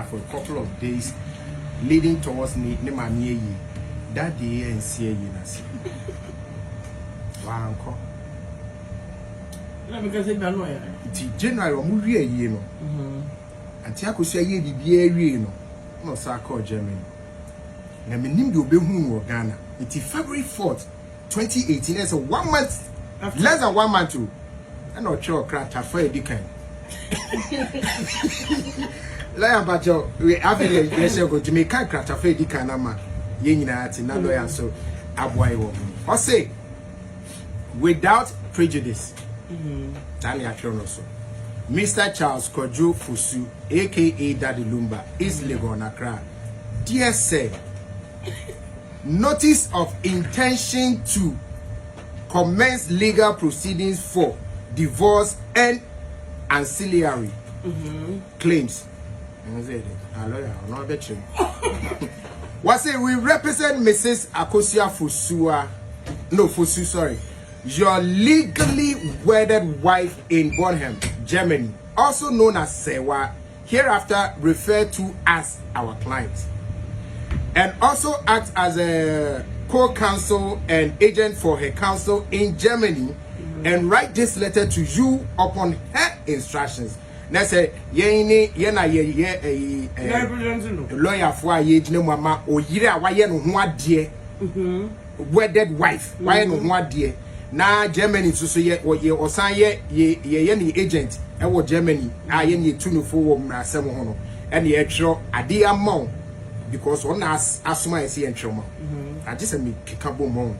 for a couple of days, leading towards Nemanye. That day and see you. Wow, uncle. Because it's January or movie a year. And Akosua ye the year, no, Sako Germany. And my name will be Ghana. It's February 4th, 2018. It's a 1 month, less than 1 month too. I'm not sure crack a fair decay. Like about your average go to make crack a fair decay, Nama. Yenina, another answer. Aboy woman. Or say, without prejudice. Tanya Kronoso. Mr. Charles Kojo Fusu, aka Daddy Lumba, is Legon Accra. Dear sir, notice of intention to commence legal proceedings for divorce and ancillary claims. What's it? We represent Mrs. Akosua Fusu, sorry. Your legally wedded wife in Bonham, Germany, also known as Serwaa, hereafter referred to as our client, and also acts as a co-counsel and agent for her counsel in Germany, and write this letter to you upon her instructions. Now say lawyer for ye mama o yire awaye no ho ade wedded wife why no ho ade. Na Germany so ye osan ye ni agent e wo Germany a ye ni tunufo wo mrasem ho no e na ye twero ade amount because one asoma ese ye twero mo I just me kikabo mo.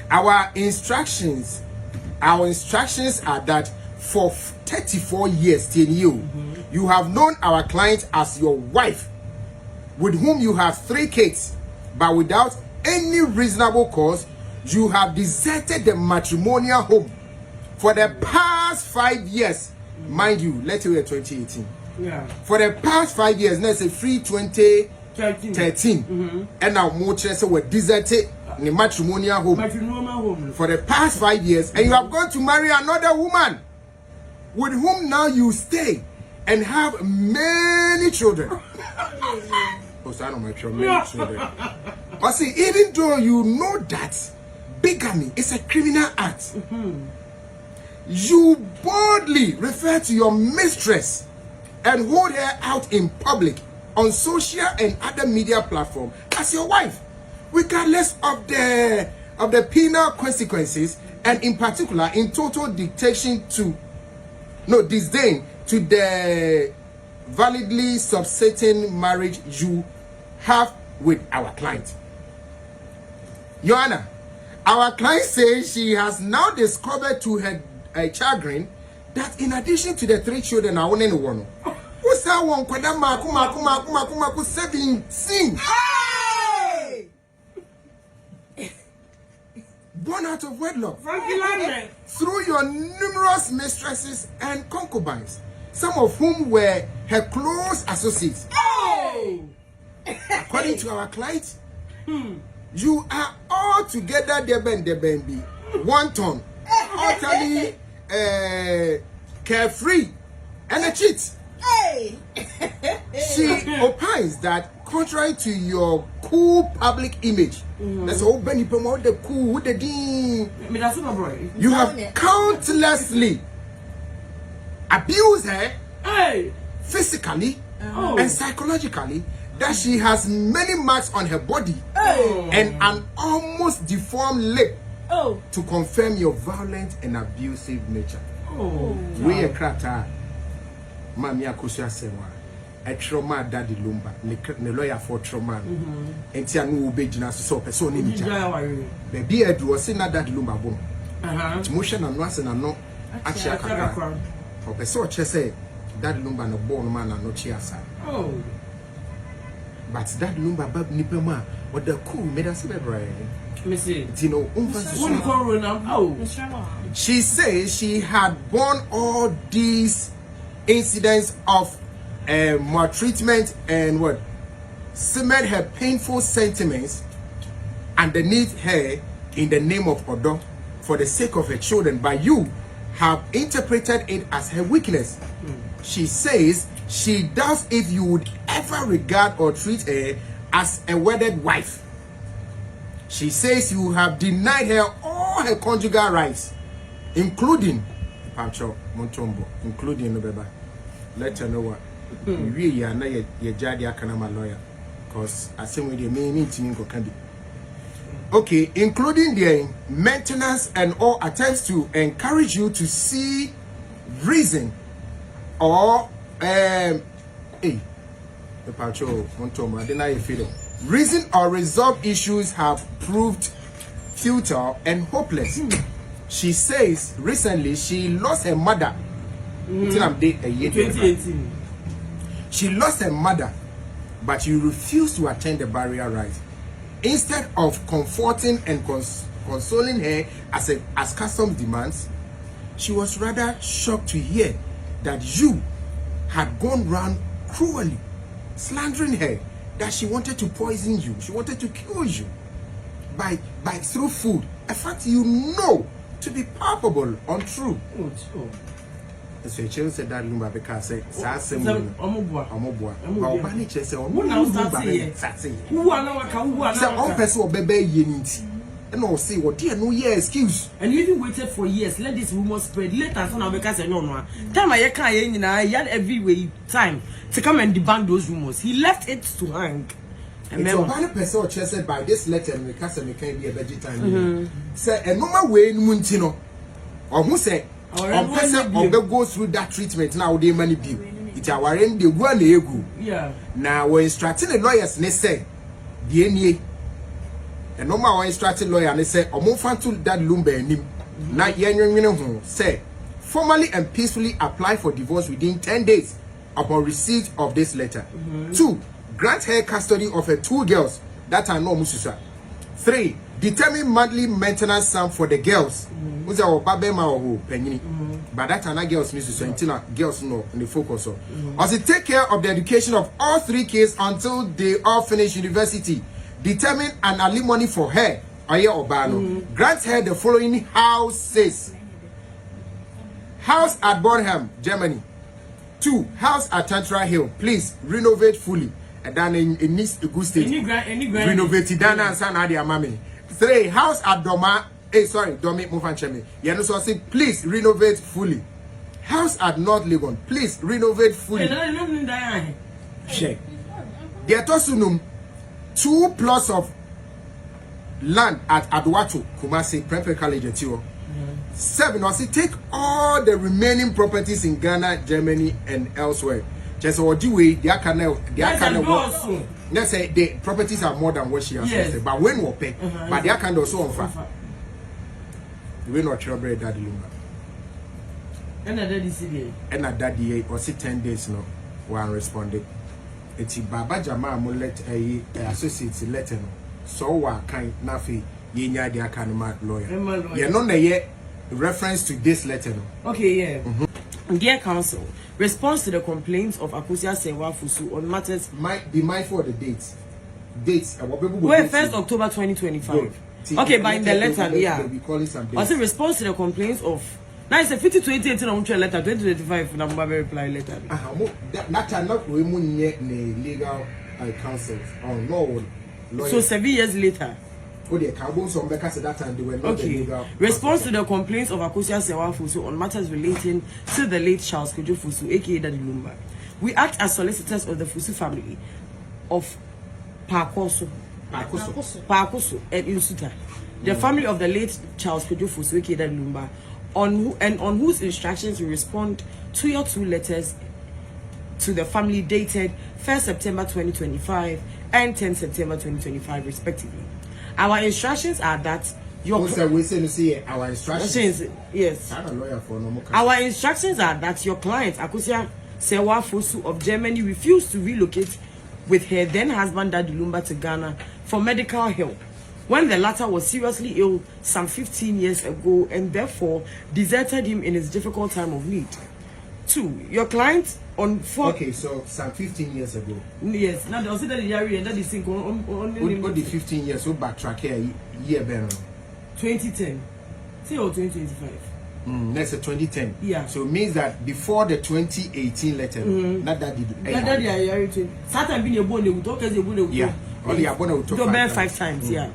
Our instructions are that for 34 years till you have known our client as your wife, with whom you have 3 kids, but without any reasonable cause you have deserted the matrimonial home for the past 5 years. Mind you, let's say 2018. Yeah. For the past 5 years, let's say free 2013. And now more children were deserted in the matrimonial home. For the past 5 years, and you have gone to marry another woman with whom now you stay and have many children. Many children. But see, even though you know that bigamy is a criminal act, you boldly refer to your mistress and hold her out in public on social and other media platforms as your wife, regardless of the penal consequences, and in particular in total disdain to the validly subsisting marriage you have with our client. Your Honor, our client says she has now discovered to her chagrin that in addition to the 3 children I want anyone who saw one 17 born out of wedlock through your numerous mistresses and concubines, some of whom were her close associates. According to our client, you are all together Deben, wanton, utterly carefree, and a cheat. She opines that contrary to your cool public image, that's all Benny promote the cool with the dean. You have countlessly abused her physically and psychologically, that she has many marks on her body and an almost deformed lip to confirm your violent and abusive nature. We a crata, Mami Akosua Serwaa, a trauma Daddy Lumba, the lawyer for trauma, and Tianu Bejina so person in the beard was in that Daddy Lumba bone. Motion and Rassen and no Achaka. For person say Daddy Lumba no born man and no chiasa. But that Lumba bab nipema or the cool made us celebrate. She says she had borne all these incidents of maltreatment and what cement her painful sentiments underneath her in the name of Odo for the sake of her children, but you have interpreted it as her weakness. She says she doubts if you would ever regard or treat her as a wedded wife. She says you have denied her all her conjugal rights, including Pancho Montombo, including Nobeba. Let her know what we are not your Jadia Kanama lawyer, because I say with the main meeting can be. Okay, including the maintenance and all attempts to encourage you to see reason or the Pancho Montombo, I deny you feeling. Reason or resolve issues have proved futile and hopeless. She says recently she lost her mother. A year 2018. She lost her mother, but she refused to attend the burial rites. Instead of comforting and consoling her as custom demands, she was rather shocked to hear that you had gone round cruelly slandering her, that she wanted to poison you, she wanted to kill you by through food, a fact you know to be palpable, untrue. So she said that Lumba because say and I'll say what dear no year excuse. And you even waited for years. Let this rumor spread. Later on because no. Time I can't he had every way time to come and debunk those rumors. He left it to hang. And then one person said by this letter and because I can't be a vegetarian. Say a normal way in Muntino. Or who say on person go through that treatment now they money bill. It's our end the one ego. Yeah. Now we're instructing the lawyers and they say DNA. And no more instructed lawyer and they say Omofantu that Lumba nim. Na yen say formally and peacefully apply for divorce within 10 days upon receipt of this letter. 2. Grant her custody of her 2 girls that are no mususa. 3. Determine monthly maintenance sum for the girls. Who's our babema or penny? But that are not girls mususa until girls no in the focus of. Also take care of the education of all 3 kids until they all finish university. Determine an alimony for her, Aye Obano. Grant her the following houses: house at Bornham, Germany. 2. House at Tantra Hill. Please renovate fully. And then in this good state. Renovate Dana and San Adia Mami. 3. House at Doma. Domi Mufanchemi. Yanuso say, please renovate fully. House at North Legon. Please renovate fully. Check. The Atosunum. 2 plots of land at Adwato, Kumasi, Prempeh College, Etio. 7. Also take all the remaining properties in Ghana, Germany, and elsewhere. Just what do we? They can let's say the properties are more than what she has said, but when we pay, but they can also offer. We not trouble that Lumba. And a daddy CD. And a daddy or 10 days no one responded. It's Baba Jama let a associate letter no. So what kind nafi yenya dia kanuma lawyer. Yeah, no yet reference to this letter no. Okay, yeah. Dear Council, response to the complaints of Akosua Serwaa Fusu on matters might be mindful of the dates. Well, 1st October 2025. Okay, but in the letter, yeah. Also response to the complaints of now it's a 50-2018 on letter 2025 number reply letter. That not we legal counsel. Oh no. So 7 years later. Okay. Response to the complaints of Akosua Serwaa Fusu on matters relating to the late Charles Kojo Fusu, aka Daddy Lumba. We act as solicitors of the Fusu family of Pakoso and Insuta, the family of the late Charles Kojo Fusu, aka Daddy Lumba, on whose instructions we respond to your 2 letters to the family dated 1st September 2025 and 10 September 2025 respectively. Our instructions are that your our instructions. Yes. I'm a lawyer for no more. Our instructions are that your client Akosua Serwaa Fusu of Germany refused to relocate with her then husband Daddy Lumba to Ghana for medical help when the latter was seriously ill some 15 years ago and therefore deserted him in his difficult time of need. 2. Your client on 4. Okay, so some 15 years ago. Yes. Now they also that the area that is on the 15 years so backtrack here year better. 2010. Say or 2025. That's a 2010. Yeah. So it means that before the 2018 letter, not that did. Not that they are to. Saturn being a bone, they would talk as a bone. Yeah. Only a bone to 5 times. Yeah.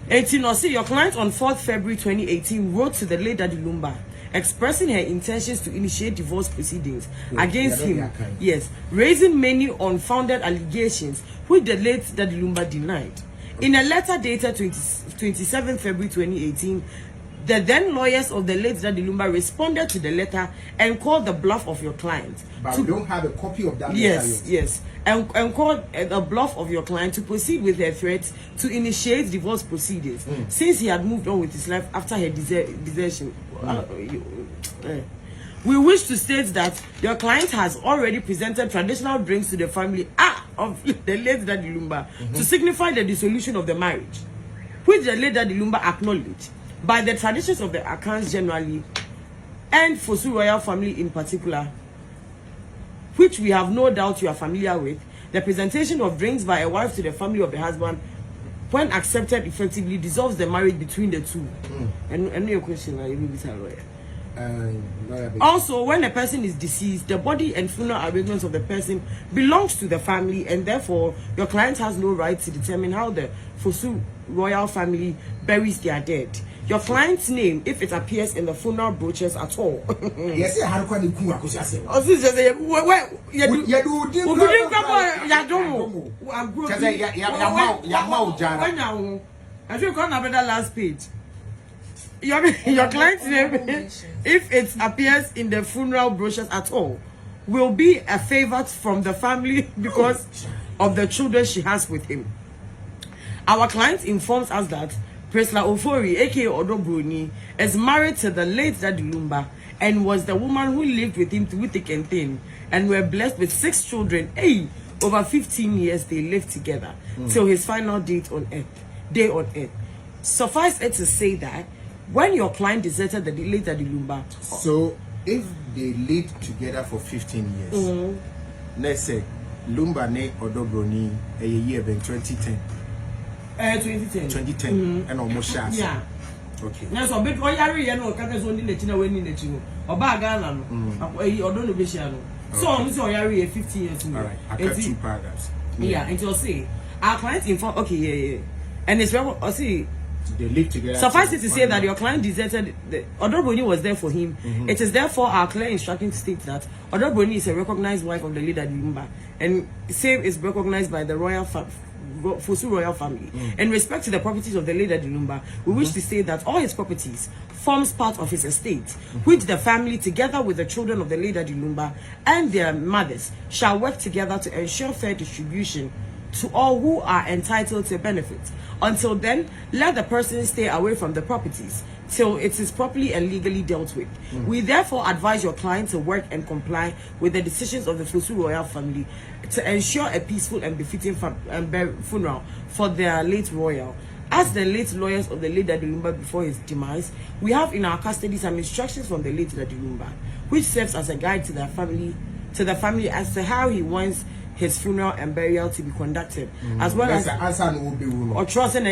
18 or see your client on 4th February 2018 wrote to the late Daddy Lumba expressing her intentions to initiate divorce proceedings against him. Yes, raising many unfounded allegations which the late Daddy Lumba denied. In a letter dated 27 February 2018, the then lawyers of the late Daddy Lumba responded to the letter and called the bluff of your client. But we don't have a copy of that letter yet. Yes. And called the bluff of your client to proceed with her threats to initiate divorce proceedings since he had moved on with his life after her desertion. We wish to state that your client has already presented traditional drinks to the family of the late Daddy Lumba to signify the dissolution of the marriage, which the late Daddy Lumba acknowledged by the traditions of the accounts generally and Fosu royal family in particular, which we have no doubt you are familiar with. The presentation of drinks by a wife to the family of the husband, when accepted, effectively dissolves the marriage between the two. And your question, I will be a lawyer. Also, when a person is deceased, the body and funeral arrangements of the person belongs to the family, and therefore your client has no right to determine how the Fosu royal family buries their dead. Your client's name, if it appears in the funeral brochures at all. Yes, I had quite a cool Akosua Serwaa. Oh, this is I think on the last page. Your client's name, if it appears in the funeral brochures at all, will be a favor from the family because of the children she has with him. Our client informs us that Presla Ofori, aka Odobroni, is married to the late Daddy Lumba and was the woman who lived with him through thick and thin, and were blessed with 6 children. Over 15 years they lived together till his final day on earth. Suffice it to say that when your client deserted the late Daddy Lumba, so if they lived together for 15 years, let's say Lumba ne Odobroni a year in 2010. 2010 and almost shot. Yeah. Okay. Now so bit oyari ya no kaka so ndi na weni na chi no. Oba Ghana no. Odo no be share no. So so oyari 15 years no. All right. I got 2 paragraphs. Yeah, and you'll see our client inform yeah. And it's very see they live together. Suffice it to say that your client deserted Odobroni was there for him. It is therefore our clear instruction to state that Odobroni is a recognized wife of the late Daddy Lumba, and same is recognized by the royal Fosu royal family. In respect to the properties of the late Daddy Lumba, we wish to say that all his properties forms part of his estate, which the family, together with the children of the late Daddy Lumba and their mothers, shall work together to ensure fair distribution to all who are entitled to benefit. Until then, let the person stay away from the properties till it is properly and legally dealt with. We therefore advise your client to work and comply with the decisions of the Fosu royal family to ensure a peaceful and befitting funeral for their late royal. As the late lawyers of the late Daddy Lumba before his demise, we have in our custody some instructions from the late Daddy Lumba, which serves as a guide to the family as to how he wants his funeral and burial to be conducted, as well as answer no be or trust in